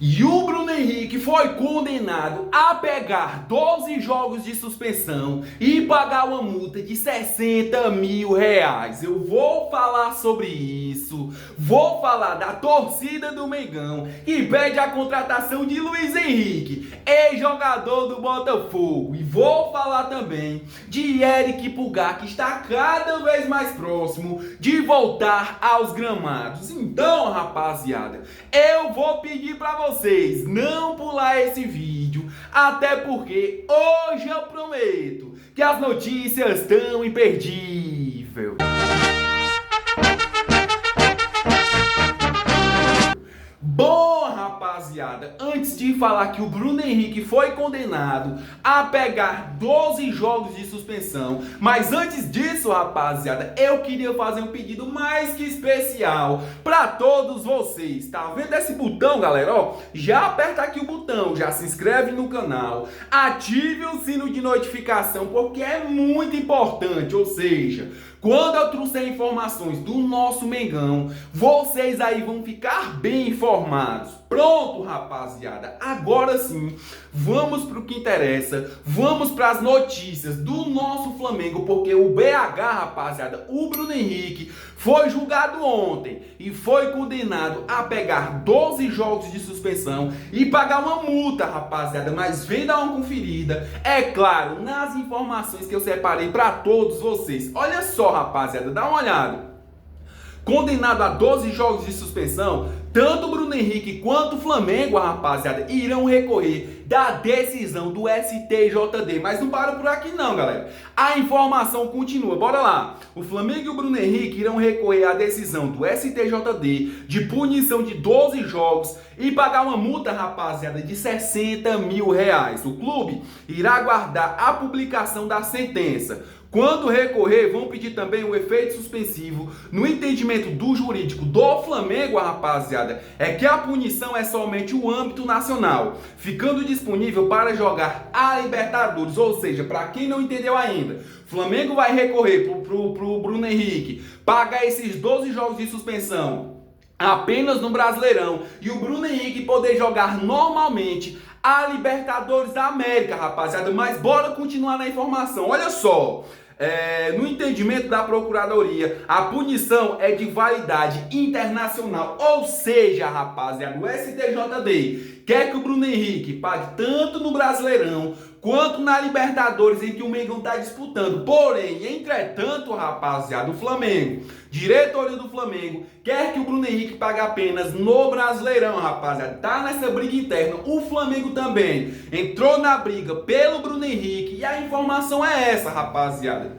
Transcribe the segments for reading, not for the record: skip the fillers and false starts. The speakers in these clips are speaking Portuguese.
E o Bruno Henrique foi condenado a pegar 12 jogos de suspensão e pagar uma multa de 60 mil reais. Eu vou falar sobre isso, vou falar da torcida do Mengão que pede a contratação de Luiz Henrique, ex-jogador do Botafogo. E vou falar também de Eric Pulgar, que está cada vez mais próximo de voltar aos gramados. Então, rapaziada, eu vou pedir para vocês não pular esse vídeo, até porque hoje eu prometo que as notícias estão imperdíveis. Bom, rapaziada, antes de falar que o Bruno Henrique foi condenado a pegar 12 jogos de suspensão, mas antes disso, rapaziada, eu queria fazer um pedido mais que especial para todos vocês. Tá vendo esse botão, galera? Ó, já aperta aqui o botão, já se inscreve no canal, ative o sino de notificação, porque é muito importante, ou seja, quando eu trouxer informações do nosso Mengão, vocês aí vão ficar bem informados. Pronto, rapaziada. Agora sim, vamos para o que interessa. Vamos para as notícias do nosso Flamengo, porque o BH, rapaziada, o Bruno Henrique, foi julgado ontem e foi condenado a pegar 12 jogos de suspensão e pagar uma multa, rapaziada. Mas vem dar uma conferida, é claro, nas informações que eu separei para todos vocês. Olha só, rapaziada, dá uma olhada. Condenado a 12 jogos de suspensão, tanto o Bruno Henrique quanto o Flamengo, rapaziada, irão recorrer da decisão do STJD. Mas não para por aqui não, galera. A informação continua. Bora lá. O Flamengo e o Bruno Henrique irão recorrer à decisão do STJD de punição de 12 jogos e pagar uma multa, rapaziada, de 60 mil reais. O clube irá aguardar a publicação da sentença. Quando recorrer, vão pedir também o efeito suspensivo. No entendimento do jurídico do Flamengo, rapaziada, é que a punição é somente o âmbito nacional, ficando disponível para jogar a Libertadores. Ou seja, para quem não entendeu ainda, Flamengo vai recorrer pro Bruno Henrique pagar esses 12 jogos de suspensão apenas no Brasileirão e o Bruno Henrique poder jogar normalmente a Libertadores da América, rapaziada. Mas bora continuar na informação. Olha só. No entendimento da Procuradoria, a punição é de validade internacional, ou seja, rapaziada, o STJD quer que o Bruno Henrique pague tanto no Brasileirão quanto na Libertadores, em que o Mengão está disputando. Porém, entretanto, rapaziada, o Flamengo, diretoria do Flamengo, quer que o Bruno Henrique pague apenas no Brasileirão, rapaziada. Tá nessa briga interna. O Flamengo também entrou na briga pelo Bruno Henrique e a informação é essa, rapaziada,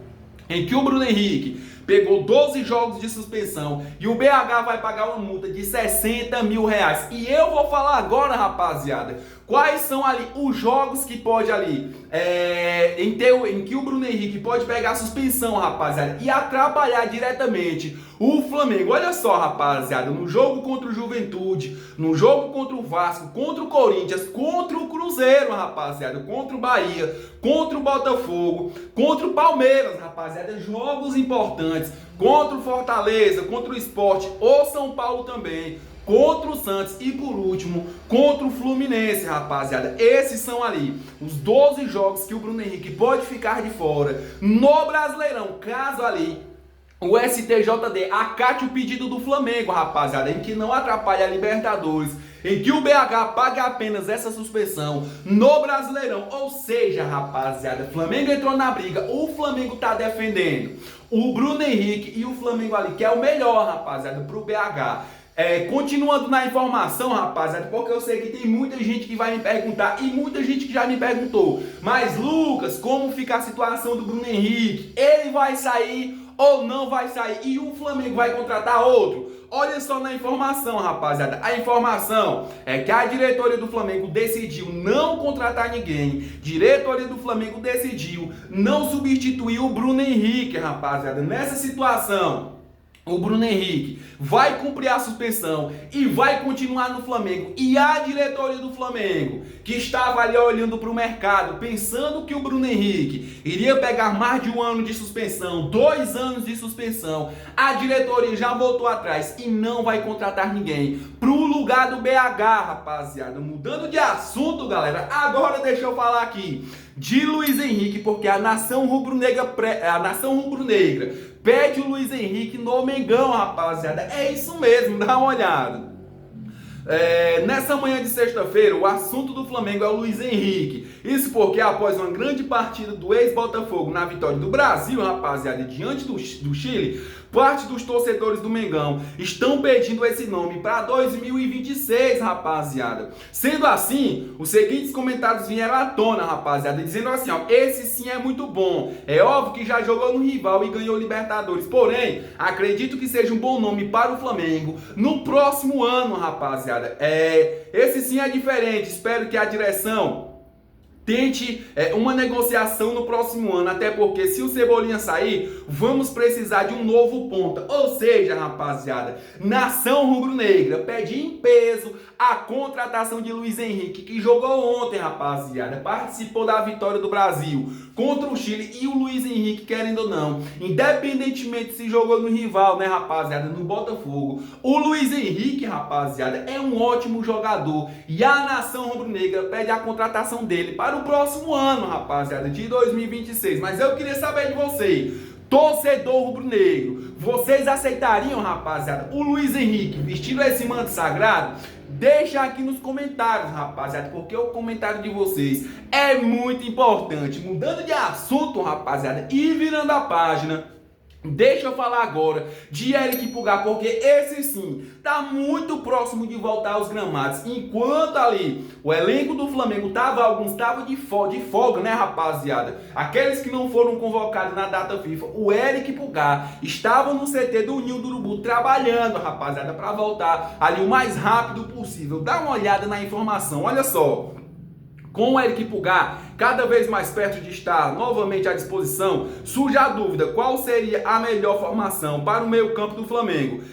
em que o Bruno Henrique pegou 12 jogos de suspensão e o BH vai pagar uma multa de 60 mil reais. E eu vou falar agora, rapaziada, quais são ali os jogos que pode ali, em que o Bruno Henrique pode pegar suspensão, rapaziada, e atrapalhar diretamente o Flamengo. Olha só, rapaziada, no jogo contra o Juventude, no jogo contra o Vasco, contra o Corinthians, contra o Cruzeiro, rapaziada, contra o Bahia, contra o Botafogo, contra o Palmeiras, rapaziada, jogos importantes, contra o Fortaleza, contra o Sport, o São Paulo também, contra o Santos e, por último, contra o Fluminense, rapaziada. Esses são ali os 12 jogos que o Bruno Henrique pode ficar de fora no Brasileirão, caso ali o STJD acate o pedido do Flamengo, rapaziada, em que não atrapalhe a Libertadores, em que o BH pague apenas essa suspensão no Brasileirão. Ou seja, rapaziada, o Flamengo entrou na briga, o Flamengo tá defendendo o Bruno Henrique e o Flamengo ali, que é o melhor, rapaziada, pro BH. Continuando na informação, rapaziada, porque eu sei que tem muita gente que vai me perguntar e muita gente que já me perguntou: mas Lucas, como fica a situação do Bruno Henrique? Ele vai sair ou não vai sair? E o Flamengo vai contratar outro? Olha só na informação, rapaziada. A informação é que a diretoria do Flamengo decidiu não contratar ninguém. Diretoria do Flamengo decidiu não substituir o Bruno Henrique, rapaziada. Nessa situação, o Bruno Henrique vai cumprir a suspensão e vai continuar no Flamengo. E a diretoria do Flamengo, que estava ali olhando para o mercado, pensando que o Bruno Henrique iria pegar mais de 1 ano de suspensão, 2 anos de suspensão, a diretoria já voltou atrás e não vai contratar ninguém para o lugar do BH, rapaziada. Mudando de assunto, galera, agora deixa eu falar aqui de Luiz Henrique, porque a nação rubro-negra pede o Luiz Henrique no Mengão, rapaziada. É isso mesmo, dá uma olhada. Nessa manhã de sexta-feira, o assunto do Flamengo é o Luiz Henrique. Isso porque após uma grande partida do ex-Botafogo na vitória do Brasil, rapaziada, diante do Chile, parte dos torcedores do Mengão estão pedindo esse nome para 2026, rapaziada. Sendo assim, os seguintes comentários vieram à tona, rapaziada, dizendo assim, ó, esse sim é muito bom. É óbvio que já jogou no rival e ganhou Libertadores, porém, acredito que seja um bom nome para o Flamengo no próximo ano, rapaziada. Esse sim é diferente, espero que a direção tente uma negociação no próximo ano, até porque se o Cebolinha sair, vamos precisar de um novo ponta. Ou seja, rapaziada, nação rubro-negra pede em peso a contratação de Luiz Henrique, que jogou ontem, rapaziada, participou da vitória do Brasil contra o Chile. E o Luiz Henrique, querendo ou não, independentemente se jogou no rival, né, rapaziada, no Botafogo, o Luiz Henrique, rapaziada, é um ótimo jogador e a nação rubro-negra pede a contratação dele para o próximo ano, rapaziada, de 2026. Mas eu queria saber de você, torcedor rubro-negro, vocês aceitariam, rapaziada, o Luiz Henrique vestindo esse manto sagrado? Deixa aqui nos comentários, rapaziada, porque o comentário de vocês é muito importante. Mudando de assunto, rapaziada, e virando a página, deixa eu falar agora de Eric Pulgar, porque esse sim tá muito próximo de voltar aos gramados. Enquanto ali o elenco do Flamengo alguns estavam de folga, né, rapaziada? Aqueles que não foram convocados na data FIFA, o Eric Pulgar estava no CT do Ninho do Urubu trabalhando, rapaziada, para voltar ali o mais rápido possível. Dá uma olhada na informação, olha só. Com o Eric Pulgar cada vez mais perto de estar novamente à disposição, surge a dúvida qual seria a melhor formação para o meio-campo do Flamengo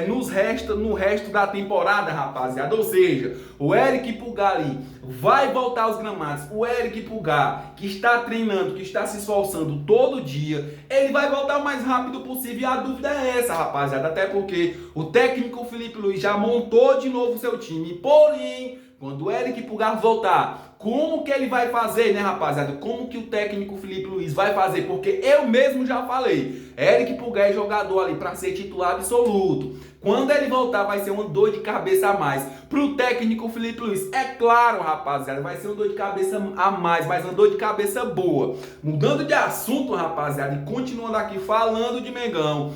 no resto da temporada, rapaziada. Ou seja, o Eric Pulgar ali vai voltar aos gramados. O Eric Pulgar, que está treinando, que está se esforçando todo dia, ele vai voltar o mais rápido possível. E a dúvida é essa, rapaziada, até porque o técnico Felipe Luiz já montou de novo o seu time. Porém, quando o Eric Pulgar voltar, como que ele vai fazer, né, rapaziada? Como que o técnico Felipe Luiz vai fazer? Porque eu mesmo já falei, Eric Pulgar é jogador ali para ser titular absoluto. Quando ele voltar, vai ser uma dor de cabeça a mais pro técnico Felipe Luiz. É claro, rapaziada, vai ser uma dor de cabeça a mais, mas uma dor de cabeça boa. Mudando de assunto, rapaziada, e continuando aqui falando de Mengão,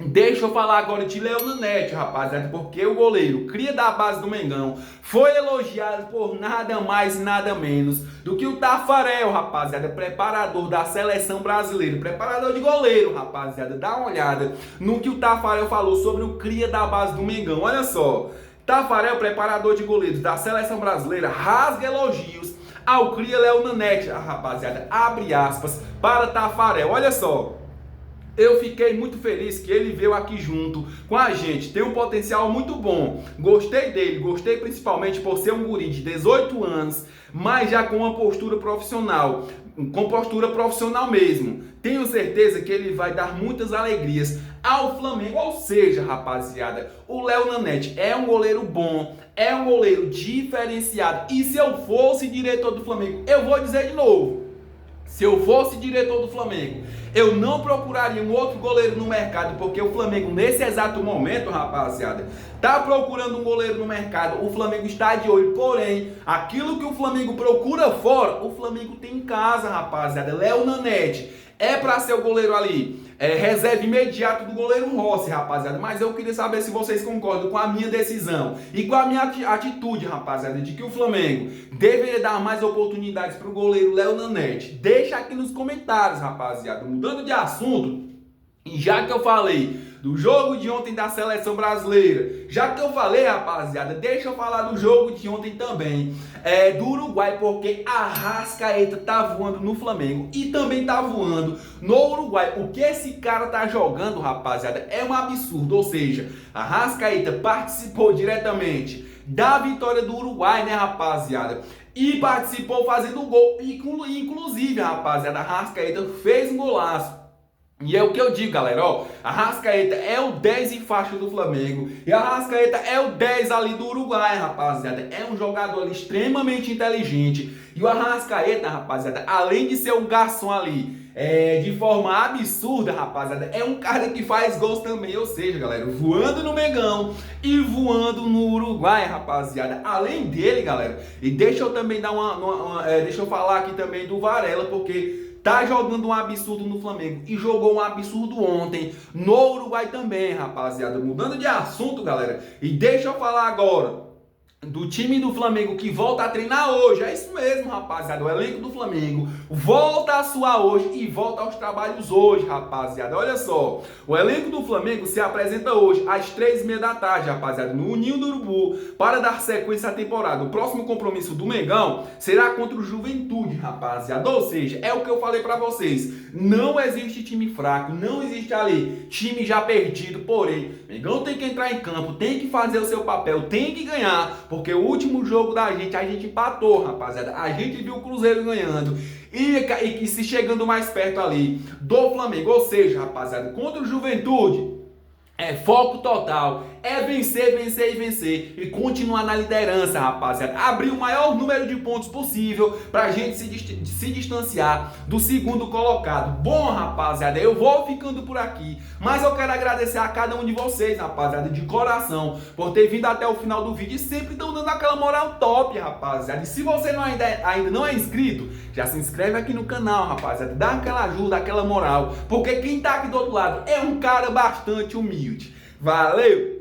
deixa eu falar agora de Léo Nanete, rapaziada, porque o goleiro, cria da base do Mengão, foi elogiado por nada mais e nada menos do que o Tafarel, rapaziada, preparador da seleção brasileira, preparador de goleiro, rapaziada. Dá uma olhada no que o Tafarel falou sobre o cria da base do Mengão. Olha só, Tafarel, preparador de goleiros da seleção brasileira, rasga elogios ao cria Léo Nanete, rapaziada, abre aspas para Tafarel. Olha só, eu fiquei muito feliz que ele veio aqui junto com a gente, tem um potencial muito bom, gostei dele, gostei principalmente por ser um guri de 18 anos, mas já com uma postura profissional, mesmo. Tenho certeza que ele vai dar muitas alegrias ao Flamengo. Ou seja, rapaziada, o Léo Nanete é um goleiro bom, é um goleiro diferenciado, e se eu fosse diretor do Flamengo, eu vou dizer de novo, se eu fosse diretor do Flamengo, eu não procuraria um outro goleiro no mercado, porque o Flamengo, nesse exato momento, rapaziada, tá procurando um goleiro no mercado. O Flamengo está de olho, porém, aquilo que o Flamengo procura fora, o Flamengo tem em casa, rapaziada. Léo Nanete é para ser o goleiro ali, reserva imediato do goleiro Rossi, rapaziada. Mas eu queria saber se vocês concordam com a minha decisão e com a minha atitude, rapaziada, de que o Flamengo deveria dar mais oportunidades para o goleiro Léo Nanete. Deixa aqui nos comentários, rapaziada. Mudando de assunto, e já que eu falei do jogo de ontem da seleção brasileira. Já que eu falei, rapaziada, deixa eu falar do jogo de ontem também, do Uruguai, porque a Arrascaeta tá voando no Flamengo e também tá voando no Uruguai. O que esse cara tá jogando, rapaziada, é um absurdo. Ou seja, a Arrascaeta participou diretamente da vitória do Uruguai, né, rapaziada? E participou fazendo gol. Inclusive, rapaziada, a Arrascaeta fez um golaço. E é o que eu digo, galera, ó, a Arrascaeta é o 10 em faixa do Flamengo e a Arrascaeta é o 10 ali do Uruguai, rapaziada. É um jogador ali extremamente inteligente. E o Arrascaeta, rapaziada, além de ser um garçom ali, de forma absurda, rapaziada, é um cara que faz gols também. Ou seja, galera, voando no Mengão e voando no Uruguai, rapaziada. Além dele, galera, e deixa eu também dar deixa eu falar aqui também do Varela, porque tá jogando um absurdo no Flamengo e jogou um absurdo ontem no Uruguai também, rapaziada. Mudando de assunto, galera, e deixa eu falar agora do time do Flamengo que volta a treinar hoje. É isso mesmo, rapaziada. O elenco do Flamengo volta a suar hoje e volta aos trabalhos hoje, rapaziada. Olha só, o elenco do Flamengo se apresenta hoje às 3h30 da tarde, rapaziada, no Ninho do Urubu, para dar sequência à temporada. O próximo compromisso do Mengão será contra o Juventude, rapaziada. Ou seja, é o que eu falei pra vocês. Não existe time fraco, não existe ali time já perdido. Porém, Mengão tem que entrar em campo, tem que fazer o seu papel, tem que ganhar. Porque o último jogo da gente, a gente empatou, rapaziada. A gente viu o Cruzeiro ganhando e se chegando mais perto ali do Flamengo. Ou seja, rapaziada, contra o Juventude, é foco total, é vencer, vencer e vencer e continuar na liderança, rapaziada. Abrir o maior número de pontos possível pra gente se distanciar do segundo colocado. Bom, rapaziada, eu vou ficando por aqui, mas eu quero agradecer a cada um de vocês, rapaziada, de coração, por ter vindo até o final do vídeo e sempre estão dando aquela moral top, rapaziada. E se você ainda não é inscrito, já se inscreve aqui no canal, rapaziada. Dá aquela ajuda, aquela moral, porque quem tá aqui do outro lado é um cara bastante humilde. Valeu!